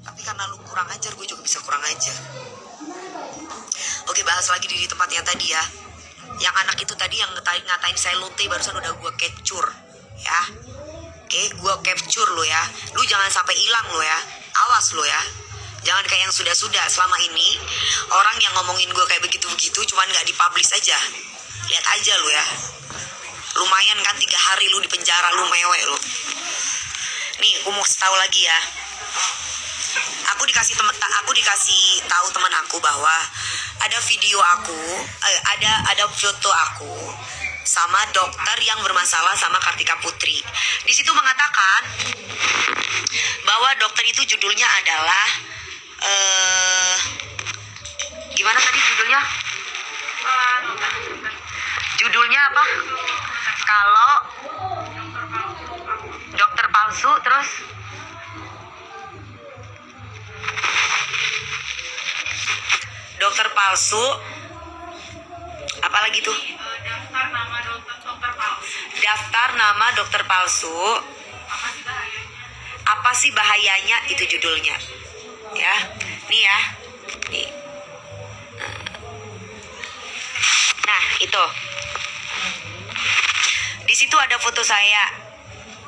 Tapi karena lu kurang ajar, gue juga bisa kurang ajar. Oke, bahas lagi di tempat yang tadi ya. Yang anak itu tadi yang ngatain saya lonte barusan udah gue capture ya. Oke, gue capture lo ya. Lu jangan sampai hilang lo ya. Awas lo ya. Jangan kayak yang sudah-sudah. Selama ini orang yang ngomongin gue kayak begitu-begitu cuman gak dipublish aja. Lihat aja lo ya. Lumayan kan 3 hari lu di penjara, lu mewek lu. Nih, aku mau kasih tahu lagi ya. Aku dikasih tahu teman aku bahwa ada video aku, ada foto aku sama dokter yang bermasalah sama Kartika Putri. Di situ mengatakan bahwa dokter itu judulnya adalah gimana tadi judulnya? Judulnya apa? Kalau dokter palsu, terus dokter palsu, apa lagi tuh? Daftar nama dokter palsu. Apa sih bahayanya? Itu judulnya. Ya, nih ya, nih. Nah, itu. Di situ ada foto saya.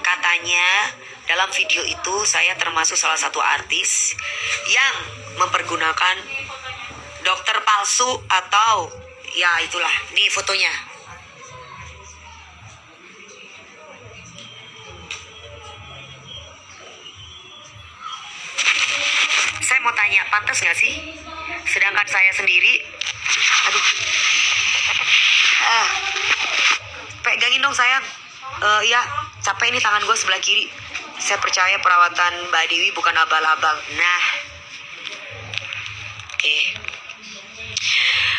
Katanya dalam video itu saya termasuk salah satu artis yang mempergunakan dokter palsu atau ya itulah. Nih fotonya. Saya mau tanya, pantas gak sih? Sedangkan saya sendiri, aduh, pegangin dong sayang. Ya, capek nih tangan gue sebelah kiri. Saya percaya perawatan Mbak Dewi bukan abal-abal. Nah, oke.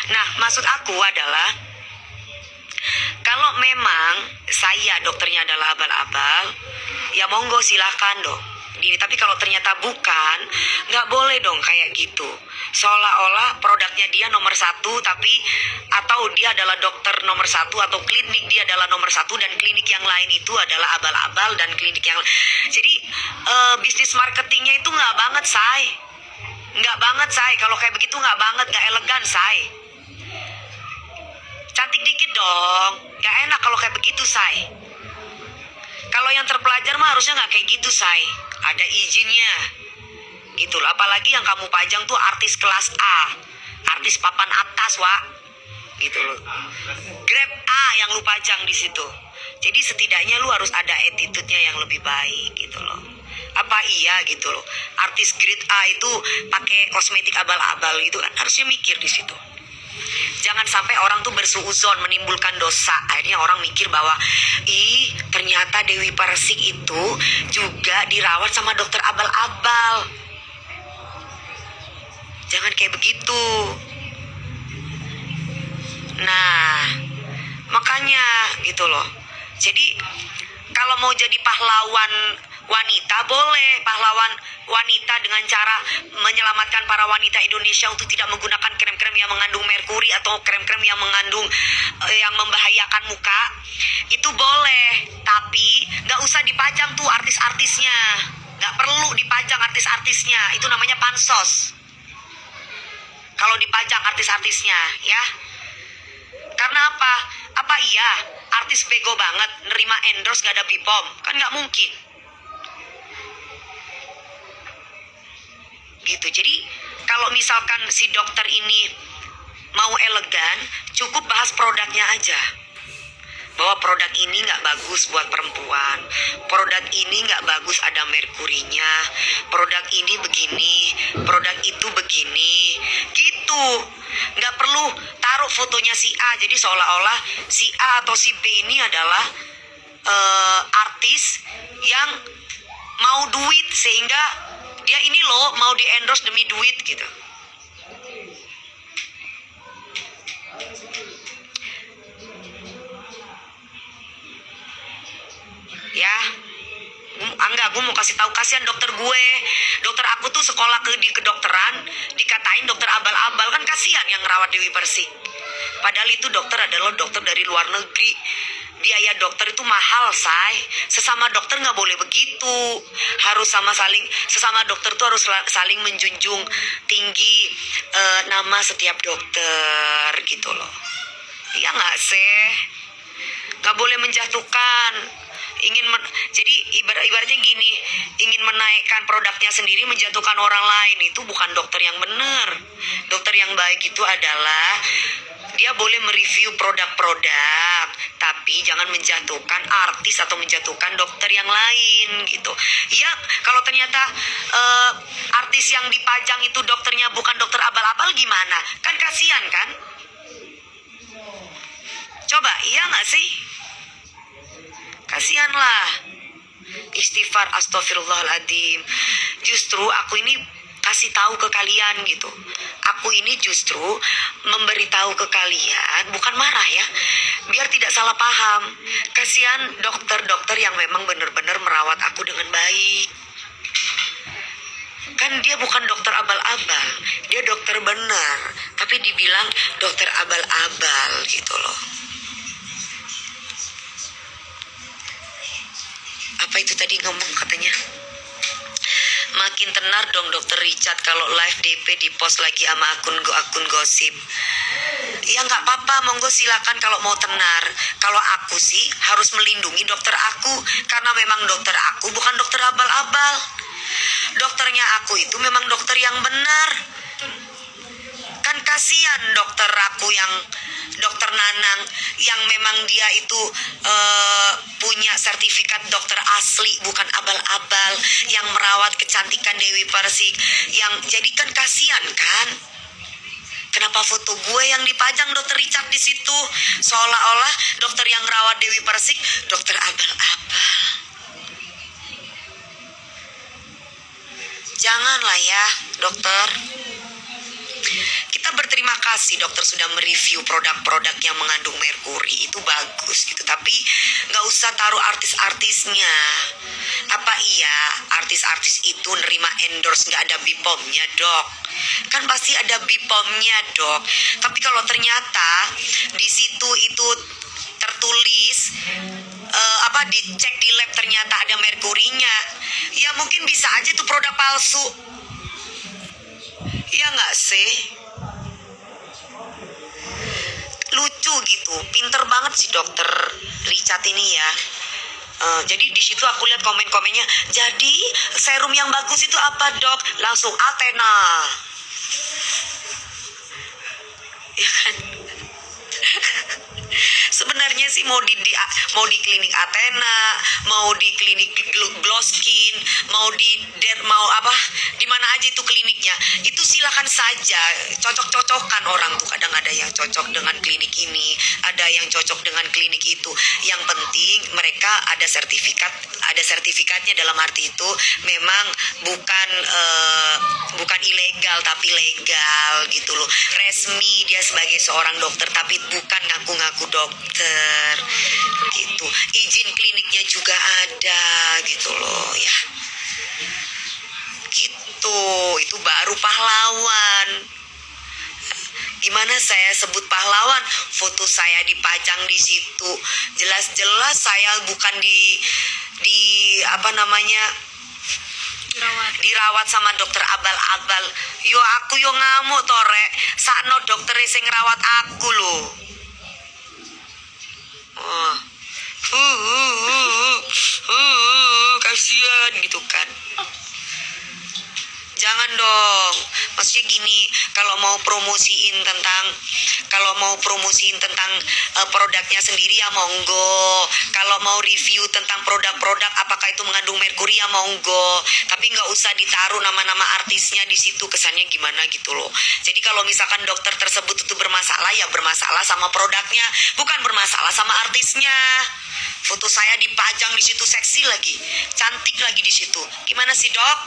Nah, maksud aku adalah kalau memang saya dokternya adalah abal-abal, ya monggo silahkan dong. Tapi kalau ternyata bukan, nggak boleh dong kayak gitu. Seolah-olah produknya dia nomor 1, tapi atau dia adalah dokter nomor 1 atau klinik dia adalah nomor 1 dan klinik yang lain itu adalah abal-abal dan klinik yang jadi bisnis marketingnya itu nggak banget say. Kalau kayak begitu nggak banget, nggak elegan say. Cantik dikit dong, nggak enak kalau kayak begitu say. Kalau yang terpelajar mah harusnya nggak kayak gitu say. Ada izinnya gitu loh. Apalagi yang kamu pajang tuh artis kelas A, artis papan atas Wak, gitu loh. Grab A yang lu pajang di situ. Jadi setidaknya lu harus ada attitude-nya yang lebih baik gitu loh. Apa iya gitu loh, artis grade A itu pakai kosmetik abal-abal gitu kan, harusnya mikir di situ. Jangan sampai orang tuh bersuuzon menimbulkan dosa. Akhirnya orang mikir bahwa ternyata Dewi Persik itu juga dirawat sama dokter abal-abal. Jangan kayak begitu. Nah, makanya gitu loh. Jadi kalau mau jadi pahlawan wanita boleh, pahlawan wanita dengan cara menyelamatkan para wanita Indonesia untuk tidak menggunakan krem-krem yang mengandung merkuri atau krem-krem yang mengandung yang membahayakan muka, itu boleh. Tapi nggak usah dipajang tuh artis-artisnya, nggak perlu dipajang artis-artisnya, itu namanya pansos. Kalau dipajang artis-artisnya ya, karena apa? Apa iya artis bego banget nerima endorse gak ada BPOM? Kan nggak mungkin. Gitu. Jadi kalau misalkan si dokter ini mau elegan, cukup bahas produknya aja. Bahwa produk ini nggak bagus buat perempuan, produk ini nggak bagus ada merkurinya, produk ini begini, produk itu begini, gitu. Nggak perlu taruh fotonya si A, jadi seolah-olah si A atau si B ini adalah artis yang mau duit, sehingga dia ini loh mau di endorse demi duit gitu. Ya, enggak, gue mau kasih tahu, kasihan dokter gue. Dokter aku tuh sekolah di kedokteran dikatain dokter abal-abal, kan kasihan yang ngerawat Dewi Persik. Padahal itu dokter adalah dokter dari luar negeri. biaya dokter itu mahal, say. Sesama dokter nggak boleh begitu. Harus sesama dokter tuh harus saling menjunjung tinggi nama setiap dokter gitu loh. Iya nggak sih? Nggak boleh menjatuhkan. Jadi ibaratnya gini, ingin menaikkan produknya sendiri, menjatuhkan orang lain, itu bukan dokter yang benar. Dokter yang baik itu adalah dia boleh mereview produk-produk, tapi jangan menjatuhkan artis atau menjatuhkan dokter yang lain gitu. Ya, kalau ternyata artis yang dipajang itu dokternya bukan dokter abal-abal gimana? Kan kasihan kan? Coba, iya nggak sih? Kasihan lah. Istighfar, astagfirullahaladzim. Justru aku ini kasih tahu ke kalian gitu. Aku ini justru memberitahu ke kalian, bukan marah ya, biar tidak salah paham. Kasihan dokter-dokter yang memang benar-benar merawat aku dengan baik. Kan dia bukan dokter abal-abal, dia dokter benar, tapi dibilang dokter abal-abal gitu loh. Apa itu tadi ngomong katanya? Makin tenar dong dokter Richard kalau live DP di post lagi sama akun gosip. Ya nggak apa-apa, monggo silakan kalau mau tenar. Kalau aku sih harus melindungi dokter aku, karena memang dokter aku bukan dokter abal-abal. Dokternya aku itu memang dokter yang benar. Kan kasihan dokter aku yang dokter Nanang yang memang dia itu punya sertifikat dokter asli, bukan abal-abal, yang merawat kecantikan Dewi Persik. Yang jadi kan kasihan kan? Kenapa foto gue yang dipajang dokter Richard di situ? Seolah-olah dokter yang merawat Dewi Persik dokter abal-abal. Janganlah ya, dokter. Kita berterima kasih dokter sudah mereview produk-produk yang mengandung merkuri, itu bagus gitu. Tapi nggak usah taruh artis-artisnya. Apa iya artis-artis itu nerima endorse nggak ada BPOM-nya, dok? Kan pasti ada BPOM-nya, dok. Tapi kalau ternyata di situ itu tertulis dicek di lab ternyata ada merkurinya, ya mungkin bisa aja tuh produk palsu. Ya nggak sih? Lucu gitu, pinter banget sih dokter Richard ini ya. Jadi di situ aku lihat komen-komennya. Jadi serum yang bagus itu apa, dok? Langsung Athena. Ya kan? Sebenarnya sih mau di klinik Athena, mau di klinik Glow Skin, mau di mana aja itu kliniknya, itu silakan saja, cocok-cocokan orang tuh. Kadang ada yang cocok dengan klinik ini, ada yang cocok dengan klinik itu. Yang penting mereka ada sertifikatnya, dalam arti itu memang bukan ilegal tapi legal gitu loh. Resmi dia sebagai seorang dokter, tapi bukan ngaku-ngaku dokter gitu. Izin kliniknya juga ada gitu loh ya. Gitu, itu baru pahlawan. Gimana saya sebut pahlawan? Foto saya dipajang di situ. Jelas-jelas saya bukan dirawat sama dokter abal-abal. Yo aku yo ngamuk tore. Sakno dokter sing ngerawat aku loh. Kasihan gitu kan. Jangan dong. Maksudnya gini, kalau mau promosiin tentang produknya sendiri ya monggo. Kalau mau review tentang produk-produk apakah itu mengandung merkuri ya monggo. Tapi nggak usah ditaruh nama-nama artisnya di situ, kesannya gimana gitu loh. Jadi kalau misalkan dokter tersebut itu bermasalah, ya bermasalah sama produknya, bukan bermasalah sama artisnya. Foto saya dipajang di situ, seksi lagi, cantik lagi di situ. Gimana sih, dok?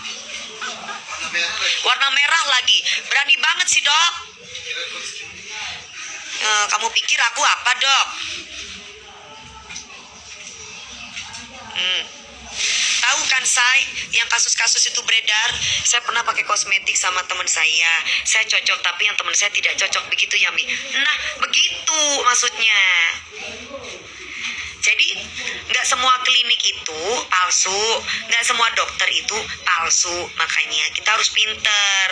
Warna merah lagi, berani banget sih, dok. Kamu pikir aku apa, dok? Tahu kan say, yang kasus-kasus itu beredar. Saya pernah pakai kosmetik sama teman saya cocok, tapi yang teman saya tidak cocok, begitu ya Mi? Nah begitu maksudnya. Jadi nggak semua klinik itu palsu, nggak semua dokter itu palsu. Makanya kita harus pinter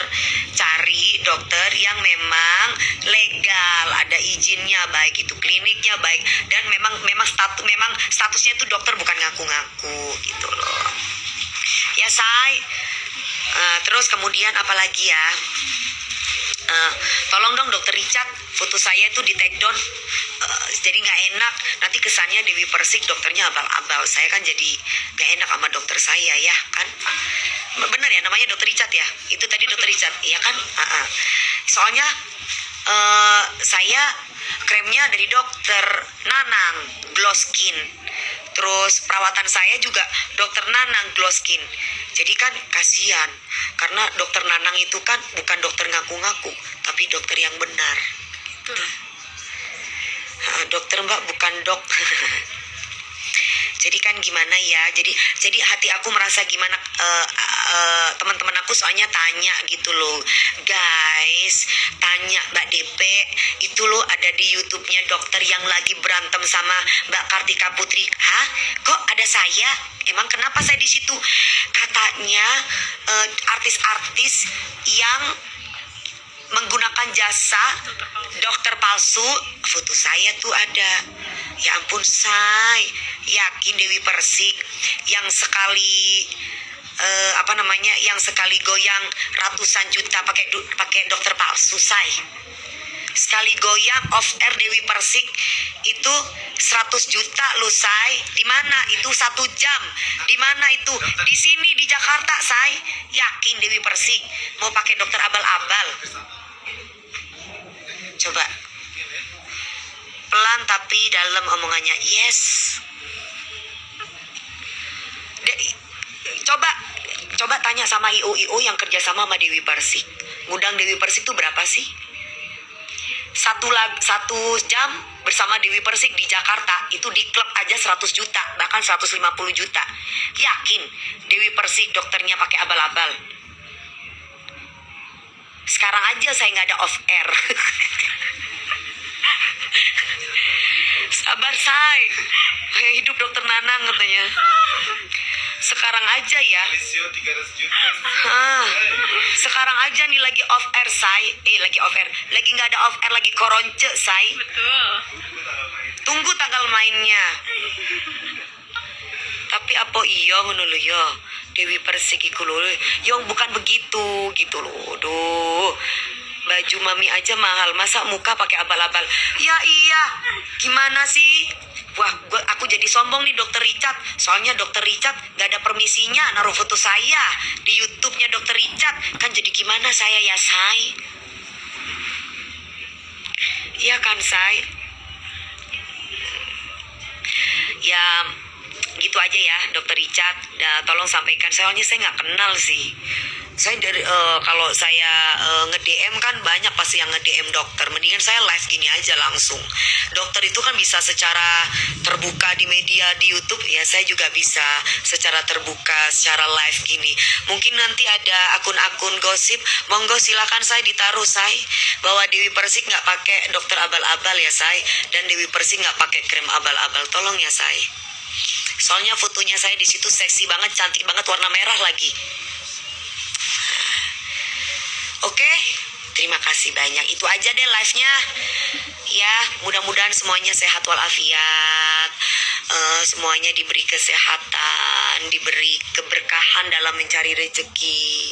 cari dokter yang memang legal, ada izinnya, baik itu kliniknya baik, dan memang statusnya itu dokter, bukan ngaku-ngaku gitu loh. Ya say. Terus kemudian apalagi ya? Tolong dong dokter Richard, foto saya itu di take down, jadi nggak enak, nanti kesannya Dewi Persik dokternya abal-abal, saya kan jadi nggak enak sama dokter saya ya kan. Bener ya namanya dokter Richard ya, itu tadi dokter Richard iya kan. Soalnya saya kremnya dari dokter Nanang Glow Skin, terus perawatan saya juga dokter Nanang Glow Skin. Jadi kan kasihan, karena dokter Nanang itu kan bukan dokter ngaku-ngaku, tapi dokter yang benar. Dokter mbak, bukan dok. Jadi kan gimana ya, jadi hati aku merasa gimana, teman-teman aku soalnya tanya gitu loh, guys, tanya Mbak DP itu loh ada di YouTube-nya dokter yang lagi berantem sama Mbak Kartika Putri. Hah? Kok ada saya? Emang kenapa saya di situ? Katanya artis-artis yang menggunakan jasa dokter palsu, foto saya tuh ada. Ya ampun say, yakin Dewi Persik yang sekali yang sekali goyang ratusan juta pakai dokter palsu say. Sekali goyang off air Dewi Persik itu 100 juta loh say. Di mana itu 1 jam? Di mana itu? Di sini di Jakarta say. Yakin Dewi Persik mau pakai dokter abal-abal? Coba pelan tapi dalam omongannya. Yes. Coba tanya sama IO yang kerja sama Dewi Persik. Ngundang Dewi Persik itu berapa sih? Satu jam bersama Dewi Persik di Jakarta itu di klub aja 100 juta, bahkan 150 juta. Yakin Dewi Persik dokternya pakai abal-abal? Sekarang aja saya nggak ada off air. Sabar say, kayak hidup dokter Nanang katanya. Sekarang aja ya. Sekarang aja nih lagi off air say. Lagi off air, lagi nggak ada off air, lagi koronce say. Betul. Tunggu tanggal mainnya. Tapi apa iya ngono lho ya. Dewi Persik iku lho. Yang bukan begitu gitu loh. Duh. Baju mami aja mahal, masa muka pakai abal-abal? Ya iya, gimana sih? Wah, aku jadi sombong nih dokter Richard. Soalnya dokter Richard gak ada permisinya naruh foto saya di YouTube-nya dokter Richard. Kan jadi gimana saya ya, say? Iya kan, say? Ya, gitu aja ya, dokter Richard. Tolong sampaikan, soalnya saya gak kenal sih. Saya dari kalau saya nge-DM kan banyak pasti yang nge-DM dokter. Mendingan saya live gini aja langsung. Dokter itu kan bisa secara terbuka di media di YouTube, ya saya juga bisa secara terbuka secara live gini. Mungkin nanti ada akun-akun gosip, monggo silakan saya ditaruh say bahwa Dewi Persik nggak pakai dokter abal-abal ya say, dan Dewi Persik nggak pakai krem abal-abal. Tolong ya say. Soalnya fotonya saya di situ seksi banget, cantik banget, warna merah lagi. Oke, terima kasih banyak. Itu aja deh live-nya. Ya, mudah-mudahan semuanya sehat walafiat. Semuanya diberi kesehatan, diberi keberkahan dalam mencari rezeki.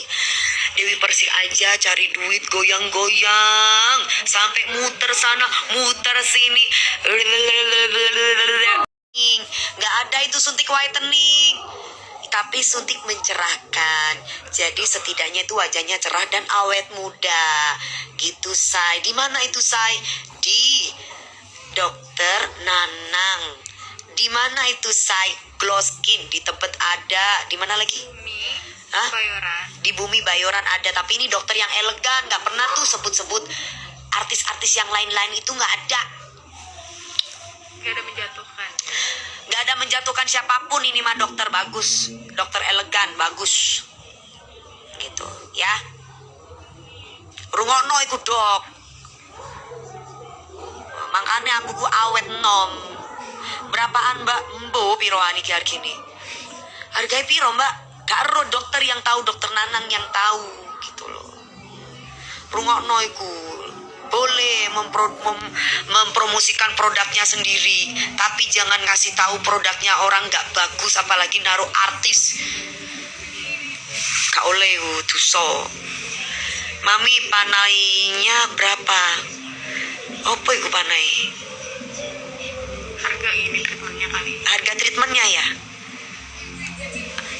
Dewi Persik aja cari duit goyang-goyang sampai muter sana, muter sini. Nggak ada itu suntik whitening. Tapi suntik mencerahkan, jadi setidaknya itu wajahnya cerah dan awet muda gitu say. Di mana itu say? Di dokter Nanang. Di mana itu say? Glow Skin di tempat ada. Di mana lagi? Bayoran. Di Bumi Bayoran ada, tapi ini dokter yang elegan, nggak pernah tuh sebut-sebut artis-artis yang lain-lain itu nggak ada. Gak ada menjatuhkan. Gak ada menjatuhkan siapapun, ini mah dokter bagus, dokter elegan bagus gitu ya. Rungokno iku dok, makanya aku awet nom. Berapaan mbak? Mbo piro iki hargine? Hargai piro mbak? Gak ero dokter yang tahu, dokter Nanang yang tahu gitu loh. Rungokno iku. Boleh mempromosikan produknya sendiri, tapi jangan ngasih tahu produknya orang nggak bagus, apalagi naruh artis. Gak oleh dosa. Mami panainya berapa? Apa itu panai? Harga ini treatmentnya kali. Harga treatmentnya ya?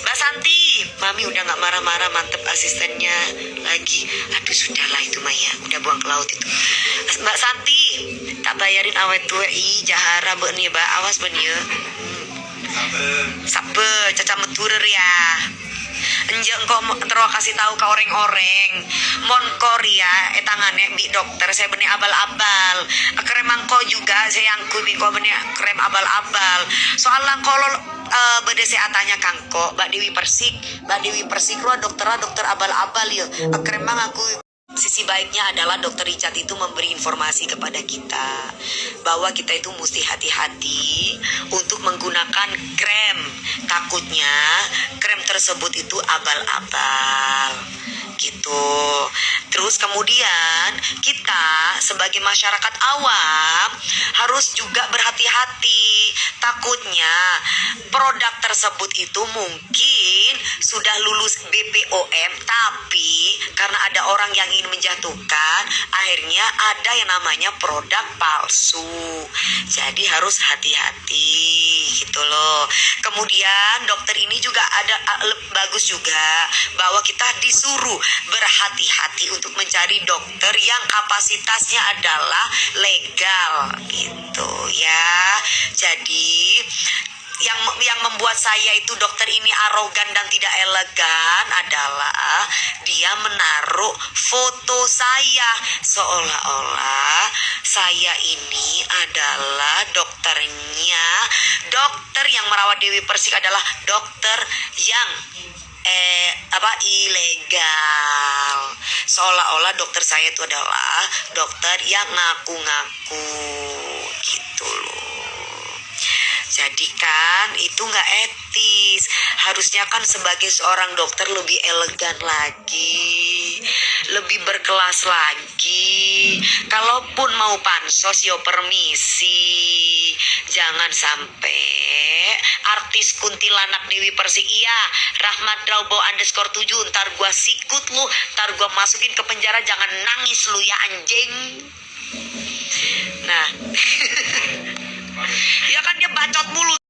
Mbak Santi, Mami udah gak marah-marah, mantep asistennya lagi. Aduh sudahlah itu Maya, udah buang ke laut itu. Mbak Santi, tak bayarin awet tuwe jahara be nih mbak, awas be nih. Sabe, caca meturer ya. Enjak engkau terus kasih tahu ke orang-orang mon Korea tangannya bi dokter saya benih abal-abal krem angko juga saya angku bi kau benih krem abal-abal soalnya kalau beda saya tanya kangko Mbak Dewi Persik lo dokter abal-abal ya krem mang aku. Sisi baiknya adalah dokter Richard itu memberi informasi kepada kita bahwa kita itu mesti hati-hati untuk menggunakan krem. Takutnya krem tersebut itu abal-abal gitu. Terus kemudian kita sebagai masyarakat awam harus juga berhati-hati. Takutnya produk tersebut itu mungkin sudah lulus BPOM, tapi karena ada orang yang ingin menjatuhkan, akhirnya ada yang namanya produk palsu. Jadi harus hati-hati gitu loh. Kemudian dokter ini juga ada bagus juga bahwa kita disuruh berhati-hati untuk mencari dokter yang kapasitasnya adalah legal gitu ya. Jadi yang membuat saya itu dokter ini arogan dan tidak elegan adalah dia menaruh foto saya seolah-olah saya ini adalah dokternya. Dokter yang merawat Dewi Persik adalah dokter yang ilegal. Seolah-olah dokter saya itu adalah dokter yang ngaku-ngaku gitu loh. Jadi kan itu nggak etis. Harusnya kan sebagai seorang dokter lebih elegan lagi, lebih berkelas lagi. Kalaupun mau pansos yo permisi. Jangan sampai artis kuntilanak Dewi Persik iya Rahmat Draubo _7 ntar gua sikut lu, ntar gua masukin ke penjara. Jangan nangis lu ya anjing. Nah ya kan dia bacot mulu.